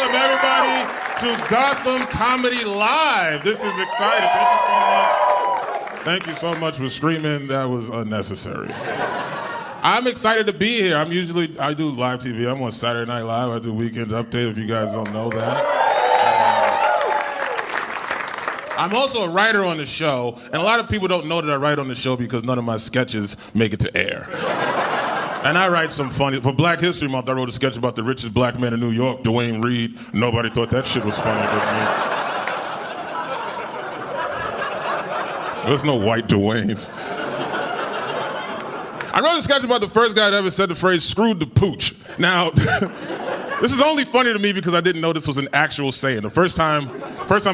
Welcome, everybody, to Gotham Comedy Live. This is exciting. Thank you so much. Thank you so much for streaming. That was unnecessary. I'm excited to be here. I do live TV. I'm on Saturday Night Live. I do Weekend Update, if you guys don't know that. I'm also a writer on the show, and a lot of people don't know that I write on the show because none of my sketches make it to air. And I write some funny. For Black History Month, I wrote a sketch about the richest black man in New York, Dwayne Reed. Nobody thought that shit was funny but me. There's no white Dwaynes. I wrote a sketch about the first guy that ever said the phrase, screwed the pooch. Now, this is only funny to me because I didn't know this was an actual saying. The first time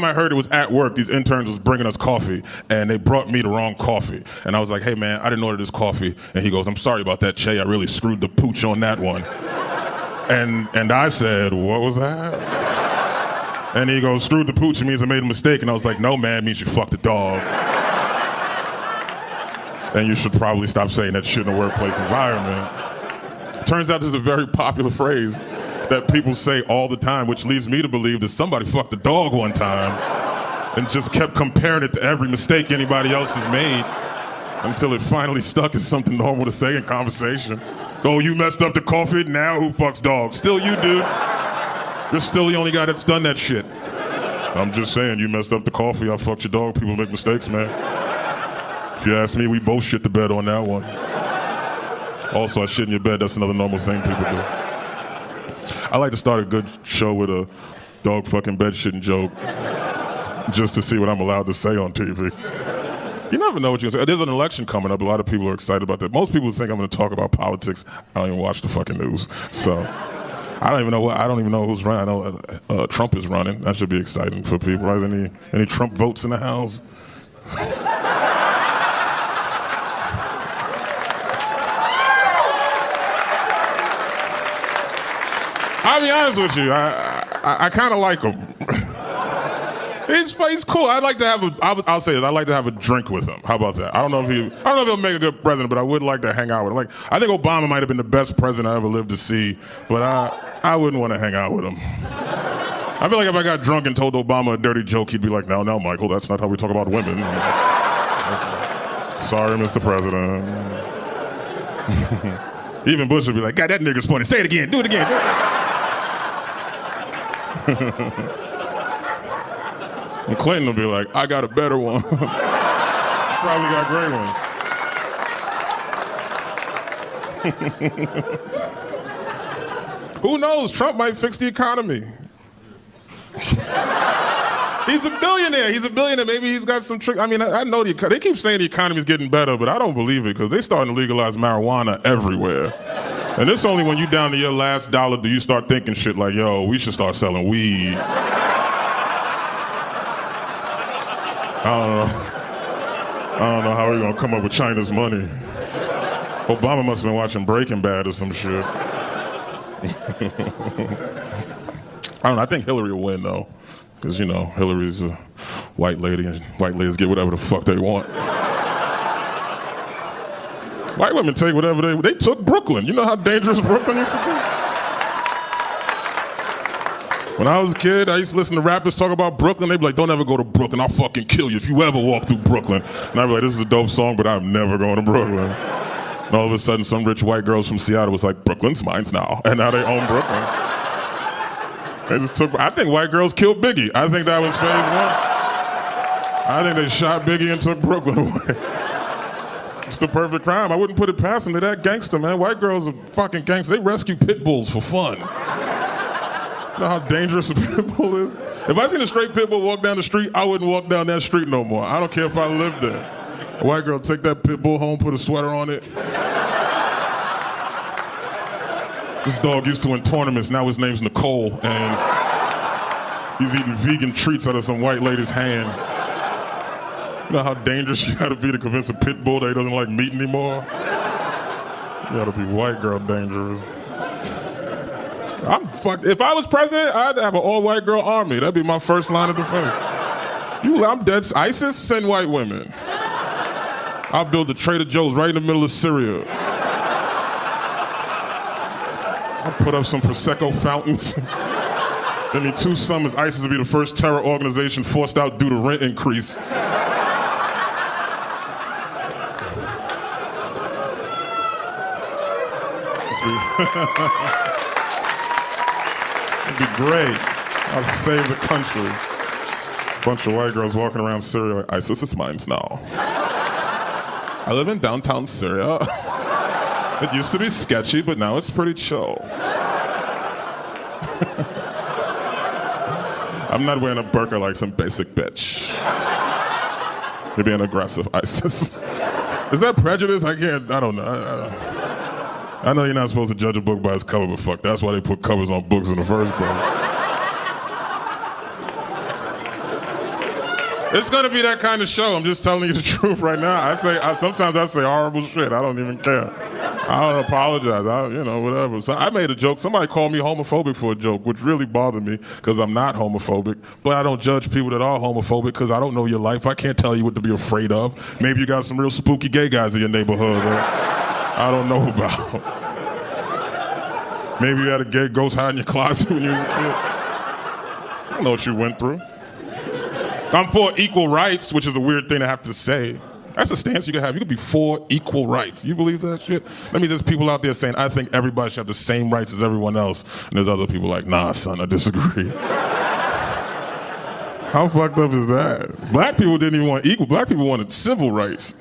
I heard it was at work. These interns was bringing us coffee, and they brought me the wrong coffee. And I was like, hey, man, I didn't order this coffee. And he goes, I'm sorry about that, Che. I really screwed the pooch on that one. And I said, what was that? And he goes, screwed the pooch. It means I made a mistake. And I was like, no, man, it means you fucked the dog. And you should probably stop saying that shit in a workplace environment. Turns out this is a very popular phrase that people say all the time, which leads me to believe that somebody fucked the dog one time and just kept comparing it to every mistake anybody else has made until it finally stuck as something normal to say in conversation. Oh, you messed up the coffee? Now who fucks dogs? Still you, dude. You're still the only guy that's done that shit. I'm just saying, you messed up the coffee, I fucked your dog. People make mistakes, man. If you ask me, we both shit the bed on that one. Also, I shit in your bed, that's another normal thing people do. I like to start a good show with a dog fucking bed shitting joke just to see what I'm allowed to say on TV. You never know what you're gonna say. There's an election coming up. A lot of people are excited about that. Most people think I'm gonna talk about politics. I don't even watch the fucking news. So I don't even know who's running. I know Trump is running. That should be exciting for people. Right? Any Trump votes in the House? I'll be honest with you, I kind of like him. He's cool. I'd like to have I'll say this, I'd like to have a drink with him. How about that? I don't know if he'll make a good president, but I would like to hang out with him. Like, I think Obama might have been the best president I ever lived to see, but I wouldn't want to hang out with him. I feel like if I got drunk and told Obama a dirty joke, he'd be like, no, Michael, that's not how we talk about women. Sorry, Mr. President. Even Bush would be like, God, that nigga's funny. Say it again. Do it again. And Clinton will be like, I got a better one. Probably got great ones. Who knows? Trump might fix the economy. He's a billionaire. Maybe he's got some trick. I mean, I know they keep saying the economy's getting better, but I don't believe it because they're starting to legalize marijuana everywhere. And it's only when you down to your last dollar do you start thinking shit like, yo, we should start selling weed. I don't know how we're gonna come up with China's money. Obama must have been watching Breaking Bad or some shit. I don't know, I think Hillary will win though. Because, you know, Hillary's a white lady and white ladies get whatever the fuck they want. White women take whatever they took Brooklyn. You know how dangerous Brooklyn used to be? When I was a kid, I used to listen to rappers talk about Brooklyn. They'd be like, don't ever go to Brooklyn. I'll fucking kill you if you ever walk through Brooklyn. And I'd be like, this is a dope song, but I'm never going to Brooklyn. And all of a sudden, some rich white girls from Seattle was like, Brooklyn's mine now. And now they own Brooklyn. I think white girls killed Biggie. I think that was phase one. I think they shot Biggie and took Brooklyn away. It's the perfect crime. I wouldn't put it past them. They're that gangster, man. White girls are fucking gangsters. They rescue pit bulls for fun. You know how dangerous a pit bull is? If I seen a straight pit bull walk down the street, I wouldn't walk down that street no more. I don't care if I lived there. A white girl take that pit bull home, put a sweater on it. This dog used to win tournaments. Now his name's Nicole, and he's eating vegan treats out of some white lady's hand. You know how dangerous you gotta be to convince a pit bull that he doesn't like meat anymore? You gotta be white girl dangerous. I'm fucked. If I was president, I'd have an all-white girl army. That'd be my first line of defense. I'm dead. ISIS, send white women. I'll build a Trader Joe's right in the middle of Syria. I'll put up some Prosecco fountains. Then in 2 summers, ISIS will be the first terror organization forced out due to rent increase. It'd be great. I'll save the country. Bunch of white girls walking around Syria like, ISIS is mine now. I live in downtown Syria. It used to be sketchy, but now it's pretty chill. I'm not wearing a burqa like some basic bitch. You're being aggressive, ISIS. Is that prejudice? I don't know. I know you're not supposed to judge a book by its cover, but fuck, that's why they put covers on books in the first place. It's gonna be that kind of show. I'm just telling you the truth right now. Sometimes I say horrible shit. I don't even care. I don't apologize. Whatever. So I made a joke. Somebody called me homophobic for a joke, which really bothered me because I'm not homophobic. But I don't judge people that are homophobic because I don't know your life. I can't tell you what to be afraid of. Maybe you got some real spooky gay guys in your neighborhood that I don't know about. Maybe you had a gay ghost hide in your closet when you was a kid. I don't know what you went through. I'm for equal rights, which is a weird thing to have to say. That's a stance you can have. You can be for equal rights. You believe that shit? That means there's people out there saying, I think everybody should have the same rights as everyone else. And there's other people like, nah, son, I disagree. How fucked up is that? Black people didn't even want equal. Black people wanted civil rights.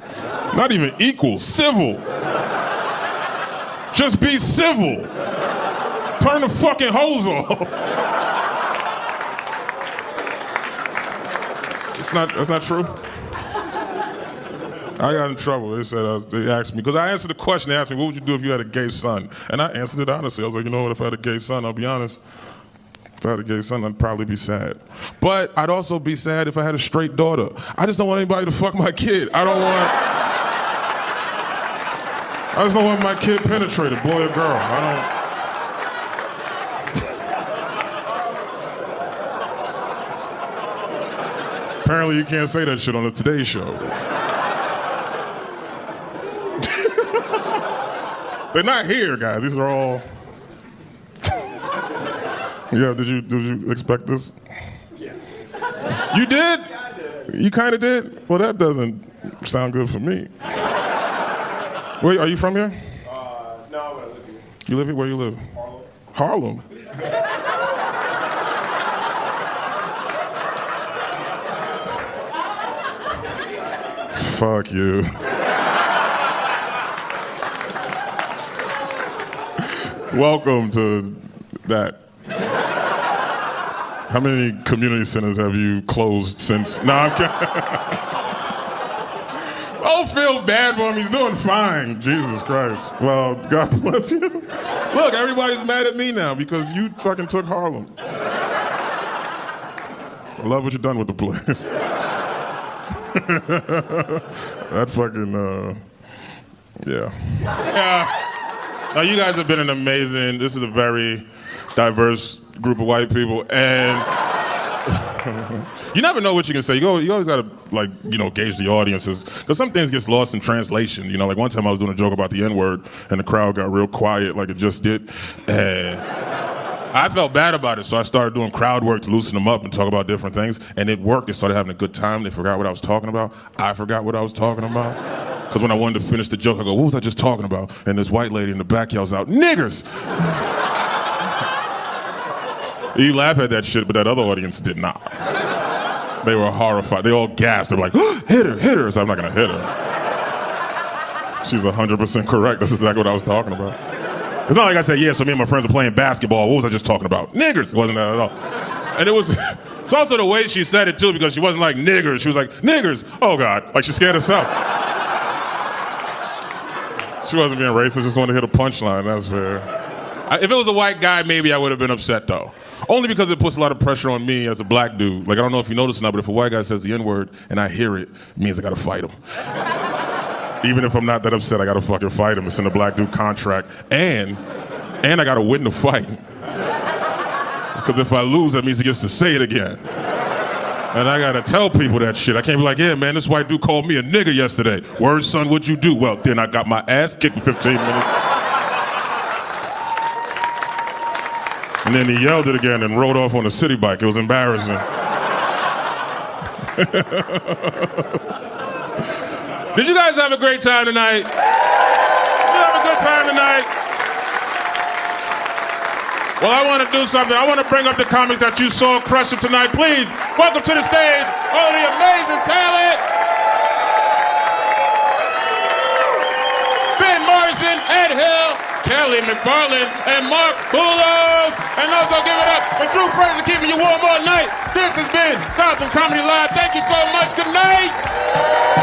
Not even equal, civil. Just be civil. Turn the fucking hose off. That's not true. I got in trouble. They asked me, because I answered the question, they asked me, what would you do if you had a gay son? And I answered it honestly. I was like, you know what, if I had a gay son, I'll be honest. If I had a gay son, I'd probably be sad. But I'd also be sad if I had a straight daughter. I just don't want anybody to fuck my kid. I just don't want my kid penetrated, boy or girl. Apparently you can't say that shit on the Today Show. They're not here, guys. These are all... Yeah, did you expect this? Yes. You did? Yeah, I did. You kind of did? Well, that doesn't sound good for me. Wait, are you from here? No, I live here. You live here? Where you live? Harlem. Harlem? Fuck you. Welcome to that. How many community centers have you closed since? No, I'm kidding. Don't feel bad for him. He's doing fine. Jesus Christ. Well, God bless you. Look, everybody's mad at me now because you fucking took Harlem. I love what you've done with the place. That fucking, yeah. Yeah. Now, you guys have been an amazing, this is a very diverse group of white people, and you never know what you can say. You always gotta, gauge the audiences, because some things gets lost in translation. Like one time I was doing a joke about the N-word, and the crowd got real quiet, like it just did, and I felt bad about it, so I started doing crowd work to loosen them up and talk about different things, and it worked. They started having a good time. They forgot what I was talking about. I forgot what I was talking about. Because when I wanted to finish the joke, I go, what was I just talking about? And this white lady in the back yells out, niggers! You laugh at that shit, but that other audience did not. They were horrified. They all gasped. They were like, hit her! So I'm not gonna hit her. She's 100% correct. That's exactly what I was talking about. It's not like I said, yeah, so me and my friends are playing basketball. What was I just talking about? Niggers! It wasn't that at all. And it's also the way she said it too, because she wasn't like niggers. She was like, niggers! Oh God, like she scared herself. She wasn't being racist, just wanted to hit a punchline, that's fair. If it was a white guy, maybe I would have been upset though. Only because it puts a lot of pressure on me as a black dude. Like, I don't know if you notice or not, but if a white guy says the N-word and I hear it, it means I gotta fight him. Even if I'm not that upset, I gotta fucking fight him. It's in the black dude contract. And I gotta win the fight. Because if I lose, that means he gets to say it again. And I gotta tell people that shit. I can't be like, yeah, man, this white dude called me a nigga yesterday. Word, son, what'd you do? Well, then I got my ass kicked for 15 minutes. And then he yelled it again and rode off on a city bike. It was embarrassing. Did you guys have a great time tonight? Did you have a good time tonight? Well, I want to do something. I want to bring up the comics that you saw crushing tonight. Please, welcome to the stage, all the amazing talent. Morrison, Ed Hill, Kelly MacFarland, and Mark Poolos. And also give it up for Drew Fraser keeping you warm all night. This has been Gotham Comedy Live. Thank you so much. Good night.